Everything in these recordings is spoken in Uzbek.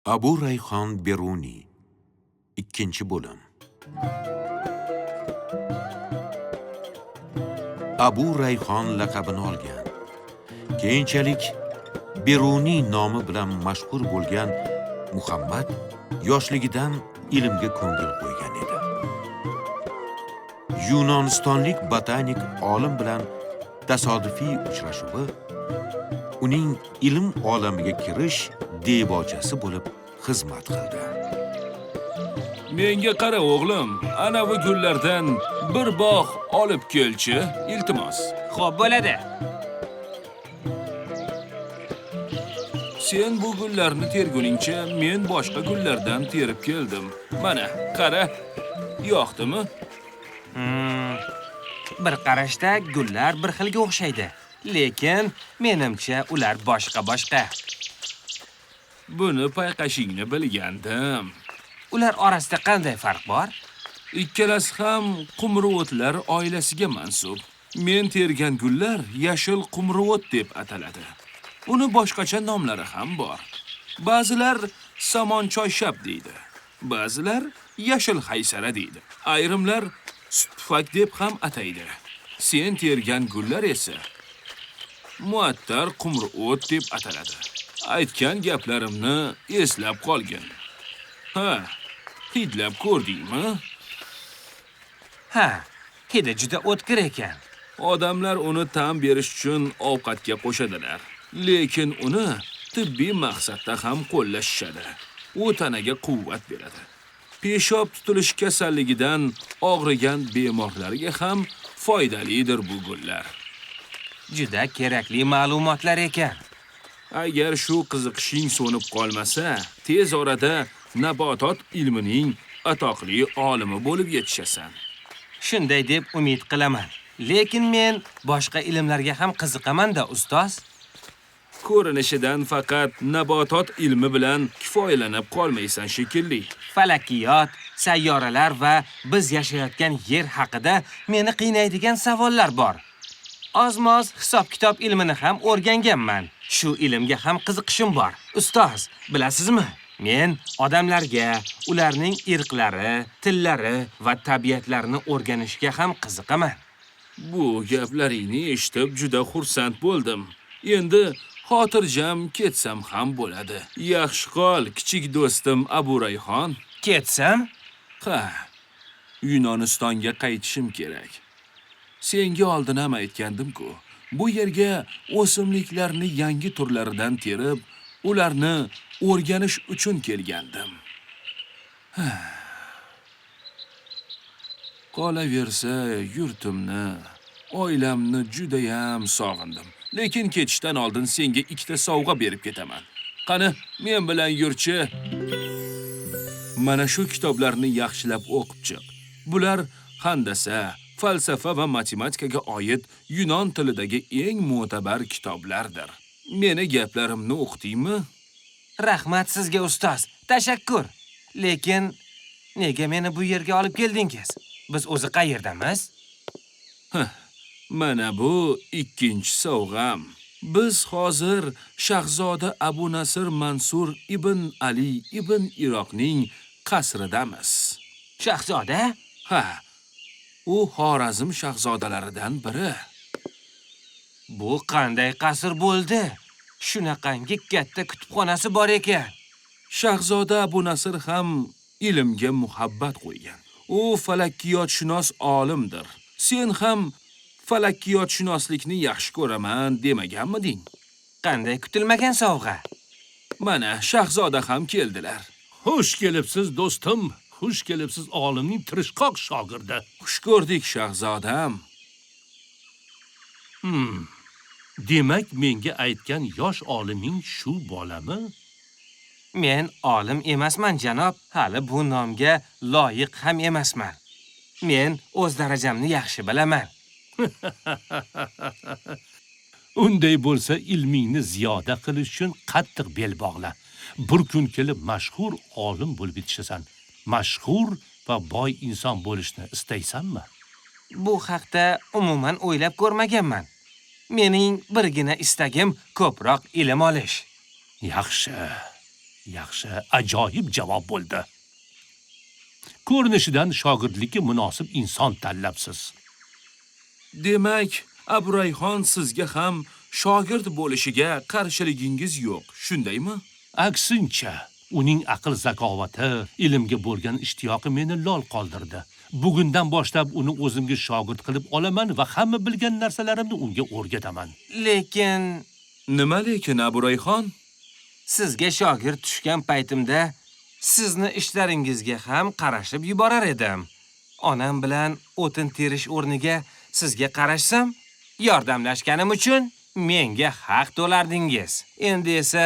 Abu Rayhon Beruniy 2-bo'lim. Abu Rayhon laqabini olgan, keyinchalik Beruniy nomi bilan mashhur bo'lgan Muhammad yoshligidan ilmga ko'ngil qo'ygan edi. Yunonistonlik botanik olim bilan tasodifiy uchrashuvi uning ilm olamiga kirish debochasi bo'lib xizmat qildi. Menga qara o'g'lim, ana bu gullardan bir bog' olib kelchi, iltimos. Xo'p bo'ladi. Sen bu gullarni terguningcha men boshqa gullardan terib keldim. Mana, qara. Yoqdimi? Bir qarashda gullar bir xilga o'xshaydi, lekin menimcha ular boshqa. Buni payqashingni bilgandim. Ular orasida qanday farq bor? Ikkalasi ham qumrovotlar oilasiga mansub. Men tergan gullar yashil qumrovot deb ataladi. Uni boshqacha nomlari ham bor. Ba'zilar samon choyshab deydi. Ba'zilar yashil haysara deydi. Ayrimlar sutfak deb ham ataydi. Sen tergan gullar esa muattar qumrovot deb ataladi. Aytgan gaplarimni eslab qolgin. Ha, hidlab ko'rdingmi? Ha, hidi juda o'tkir ekan. Odamlar uni ta'm berish uchun ovqatga qo'shadilar, lekin uni tibbiy maqsadda ham qo'llashadi. U tanaga quvvat beradi. Peshob tutilish kasalligidan og'rigan bemorlarga ham foydalidir bu gullar. Juda kerakli ma'lumotlar ekan. Agar shu qiziqishing so'nib qolmasa, tez orada nabotot ilmining atoqli olimi bo'lib yetishasan. Shunday deb umid qilaman. Lekin men boshqa ilmlarga ham qiziqaman-da, ustoz. Ko'rinishidan faqat nabotot ilmi bilan kifoyalanib qolmaysan shekilli. Falakiyot, sayyoralar va biz yashayotgan yer haqida meni qiynaydigan savollar bor. Oz-moz hisob-kitob ilmini ham o'rganganman. Shu ilmga ham qiziqishim bor. Ustoz, bilasizmi? Men odamlarga, ularning irqlari, tillari va tabiatlarini o'rganishga ham qiziqaman. Bu gaplaringni eshitib juda xursand bo'ldim. Endi xotirjam ketsam ham bo'ladi. Yaxshi qol, kichik do'stim Abu Rayhon. Ketsam? Ha, Yunonistonga qaytishim kerak. Senga oldin ham aytgandim-ku. Bu yerga o'simliklarni yangi turlaridan terib, ularni o'rganish uchun kelgandim. Qolaversa, yurtimni, oilamni juda ham sog'indim. Lekin ketishdan oldin senga ikkita sovg'a berib ketaman. Qani, men bilan yurchi. Mana shu kitoblarni yaxshilab o'qib chiq. Bular handasa, falsafa va matematikaga oid Yunon tilidagi eng mo'tabar kitoblardir. Meni gaplarimni o'qitdingmi? Rahmat sizga, ustoz. Tashakkur. Lekin nega meni bu yerga olib keldingiz? Biz o'zi qayerdamiz? Mana bu ikkinchi sovg'am. Biz hozir Shahzoda Abu Nasr Mansur ibn Ali ibn Iroqning qasridamiz. Shahzoda? Ha, u Xorazm shahzodalaridan biri. Bu qanday qasr bo'ldi? Shunaqangi katta kutubxonasi bor ekan. Shahzoda Abu Nasr ham ilmga muhabbat qo'ygan. U falakkiyotshunos olimdir. Sen ham falakkiyotshunoslikni yaxshi ko'raman demaganmiding? Qanday kutilmagan sovg'a? Mana shahzoda ham keldilar. Xush kelibsiz do'stim. Xush kelibsiz olimning tirishqoq shogirdi. Xush ko'rdik shahzodam. Demak, menga aytgan yosh oliming shu bolami? Men olim emasman, janob. Hali bu nomga loyiq ham emasman. Men o'z darajamni yaxshi bilaman. Unday bo'lsa, ilmingni ziyoda qilish uchun qattiq bel bog'la. Bir kun kelib mashhur olim bo'lib yetishasan. Mashhur va boy inson bo'lishni istaysanmi? Bu haqda umuman o'ylab ko'rmaganman. Mening birgina istagim ko'proq ilm olish. Yaxshi. Yaxshi, ajoyib javob bo'ldi. Ko'rinishidan shogirdlikka munosib inson tanlabsiz. Demak, Aburayxon sizga ham shogird bo'lishiga qarshiligingiz yo'q, shundaymi? Aksincha, uning aql zakovati, ilmga bo'lgan ishtiyoqi meni lol qoldirdi. Bugundan boshlab uni o'zimga shogird qilib olaman va hamma bilgan narsalarimni unga o'rgataman. Lekin Nima lekin Aburayxon? sizga shogird tushgan paytimda sizni ishlaringizga ham qarashib yuborar edim. Onam bilan o'tin terish o'rniga sizga qarashsam, yordamlashganim uchun menga haq to'lardingiz. Endi esa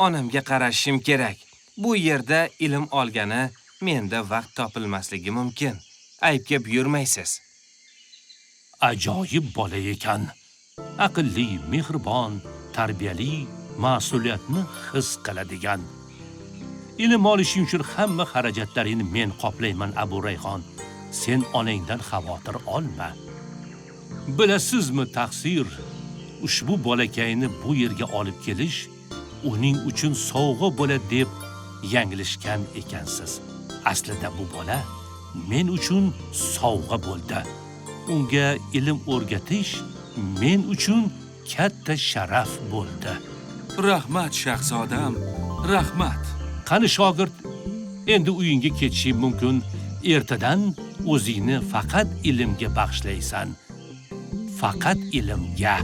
onamga qarashim kerak. Bu yerda ilm olgani menda vaqt topilmasligi mumkin. Aybga buyurmaysiz. Ajoyib bola ekan. Aqlli, mehribon, tarbiyali, mas'uliyatni his qiladigan. Ilm olishing uchun hamma xarajatlaringni men qoplayman, Aburayxon. Sen onangdan xavotir olma. Bilasizmi, taqsir, ushbu bolakayni bu yerga olib kelish uning uchun sovg'a bo'ladi deb yanglishgan ekansiz. Aslida bu bola men uchun sovg'a bo'ldi. Unga ilm o'rgatish men uchun katta sharaf bo'ldi. Rahmat shahzodam, rahmat. Qani shogird, endi uyingga ketishing mumkin. Ertadan o'zingni faqat ilmga bag'ishlaysan. Faqat ilmga.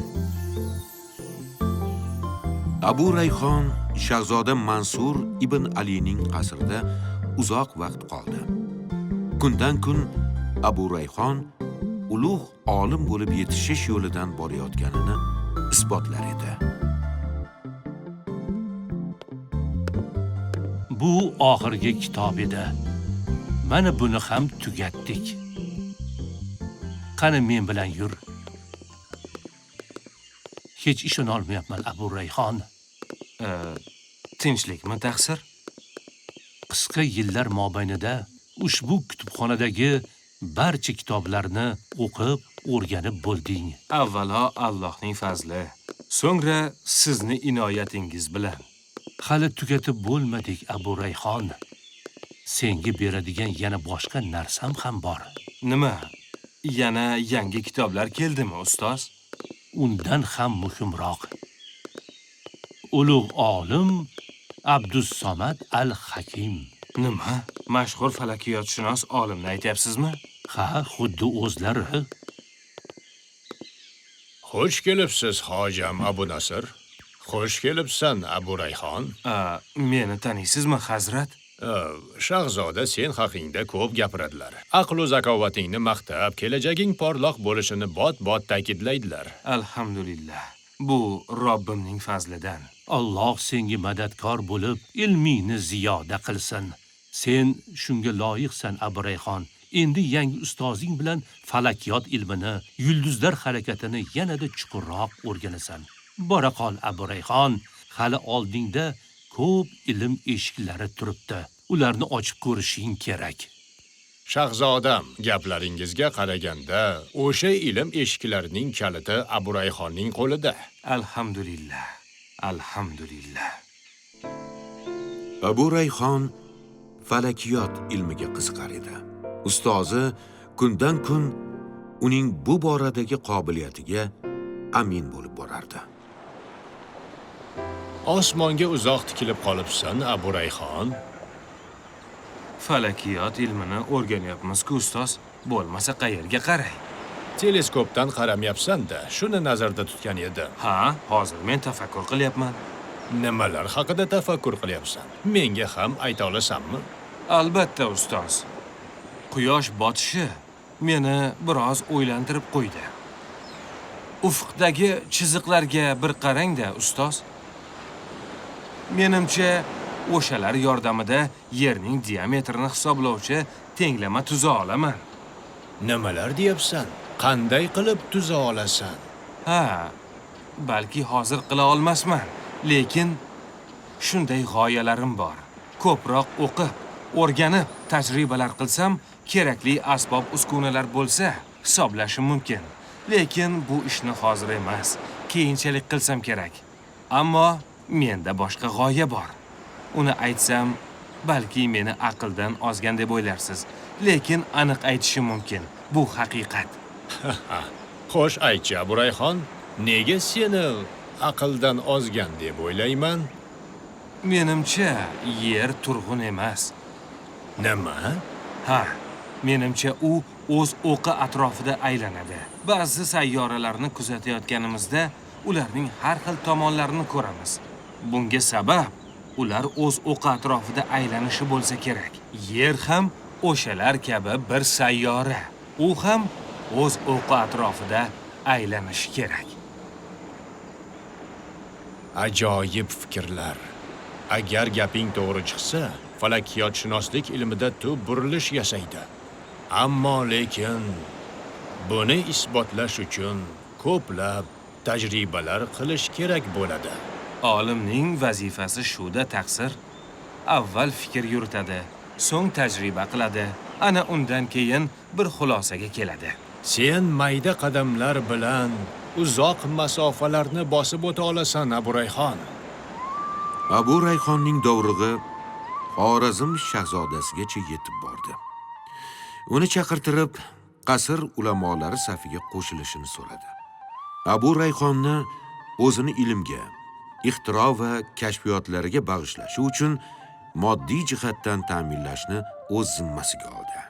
Aburayxon shahzoda Mansur ibn Alining qasrida uzoq vaqt qoldi. Kundan kun Aburayxon ulug' olim bo'lib yetishish yo'lidan borayotganini isbotlar edi. Bu oxirgi kitob edi. Mana buni ham tugatdik. Qani men bilan yur. Hech ishona olmayapman, Aburayxon. Tinchlikmi taqsir? Qisqa yillar mobaynida ushbu kutubxonadagi barcha kitoblarni o'qib, o'rganib bo'lding. Avvalo Allohning fazli, so'ngra sizni inoyatingiz bilan. Hali tugatib bo'lmadik, Aburayxon. Senga beradigan yana boshqa narsam ham bor. Nima? Yana yangi kitoblar keldimi, ustoz? Undan ham muhimroq. Ulug' olim Abdussamad al-Hakim. Nima? Mashhur falakiyotshunos olimni aytyapsizmi? Ha, xuddi o'zlari. Xush kelibsiz, hojam Abu Nasr. Xush kelibsan, Aburayxon. Meni taniysizmi, hazrat? Shahzoda sen haqingda ko'p gapiradilar. Aql va zakovatingni maqtab, kelajaging porloq bo'lishini bot-bot ta'kidlaydilar. Alhamdulillah. Bu Robbimning fazlidan. Alloh senga madadkor bo'lib, ilmingni ziyoda qilsin. Sen shunga loyiqsan, Aburayxon. Endi yangi ustozing bilan falakiyot ilmini, yulduzlar harakatini yanada chuqurroq o'rganasan. Bora qol, Aburayxon. Hali oldingda ko'p ilm eshiklari turibdi. Ularni ochib ko'rishing kerak. Shahzodam, gaplaringizga qaraganda, o'sha ilm eshiklarining kaliti Aburayxonning qo'lida. Alhamdulillah. Alhamdulillah. Aburayxon falakiyot ilmiga qiziqar edi. Ustozi kundan kun uning bu boradagi qobiliyatiga amin bo'lib borardi. Osmonga uzoq tikilib qolibsan, Aburayxon. Falakiyot ilmini o'rganyapmiz-ku, ustoz. Bo'lmasa qayerga qaray? Teleskopdan qaramayapsan-da, shuni nazarda tutgan edim. Ha, hozir men tafakkur qilyapman. Nimalar haqida tafakkur qilyapsan? Menga ham ayta olasanmi? Albatta, ustoz. Quyosh botishi meni biroz o'ylantirib qo'ydi. Ufqdagi chiziqlarga bir qarang-da, ustoz. Menimcha, o'shalar yordamida yerning diametrini hisoblovchi tenglama tuza olaman. Nimalar deyapsan? Qanday qilib tuza olasan? Ha, balki hozir qila olmasman, lekin shunday g'oyalarim bor. Ko'proq o'qib, o'rganib, tajribalar qilsam, kerakli asbob uskunalar bo'lsa, hisoblashim mumkin. Lekin bu ishni hozir emas, keyinchalik qilsam kerak. Ammo menda boshqa g'oya bor. Uni aytsam, balki meni aqldan ozgan deb o'ylarsiz, lekin aniq aytishim mumkin. Bu haqiqat. Xo'sh aytchi, Aburayxon, nega seni aqldan ozgan deb o'ylayman? Menimcha, yer turg'un emas. Nima? Ha, menimcha u o'z o'qi atrofida aylanadi. Ba'zi sayyoralarni kuzatayotganimizda ularning har xil tomonlarini ko'ramiz. Bunga sabab ular o'z o'qi atrofida aylanishi bo'lsa kerak. Yer ham o'shalar kabi bir sayyora. U ham o'z o'qi atrofida aylanishi kerak. Ajoyib fikrlar. Agar gaping to'g'ri chiqsa, falakiyotshunoslik ilmida tub burilish yashaydi. Ammo lekin buni isbotlash uchun ko'plab tajribalar qilish kerak bo'ladi. Olimning vazifasi shuda taqsir. Avval fikr yuritadi, so'ng tajriba qiladi. Ana undan keyin bir xulosaga keladi. Sen mayda qadamlar bilan uzoq masofalarni bosib o'ta olasan, Aburayxon. Abu Rayhonning dovrug'i Xorazm shahzodasigacha yetib bordi. Uni chaqirtirib, qasr ulamolari safiga qo'shilishini so'radi. Abu Rayhonni o'zini ilmga, ixtiro va kashfiyotlariga bag'ishlashi uchun moddiy jihatdan ta'minlashni o'z zimmasiga oldi.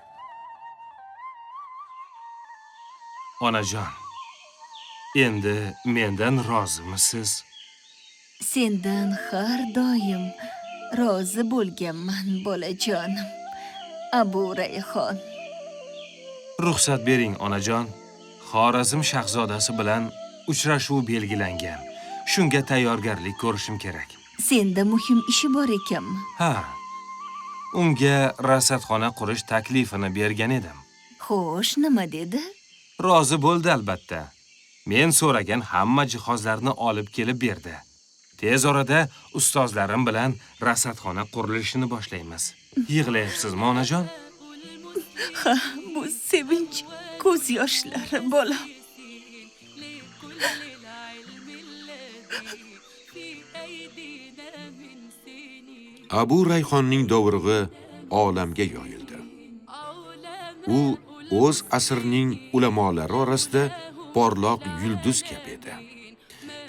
Onajon, endi mendan rozimisiz? Sendan har doim rozi bo'lganman, bolajonim. Abu Rayhon. Ruxsat bering, onajon. Xorazm shahzodasi bilan uchrashuv belgilangan. Shunga tayyorgarlik ko'rishim kerak. Senda muhim ishi bor ekanmi? Ha. Unga rasadxona qurish taklifini bergan edim. Xo'sh, nima dedi? Rozi bo'ldi albatta. Men so'ragan hamma jihozlarni olib kelib berdi. Tez orada ustozlarim bilan rasadxona qurilishini boshlaymiz. Yig'layapsizmi, onajon? Ha, bu sevinch ko'z yoshlari, bolam. Abu Rayhonning dovrug'i olamga yoyildi. U o'z asrining ulamolari orasida porloq yulduz kabi edi.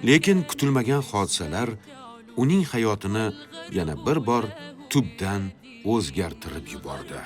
Lekin kutilmagan hodisalar uning hayotini yana bir bor tubdan o'zgartirib yubordi.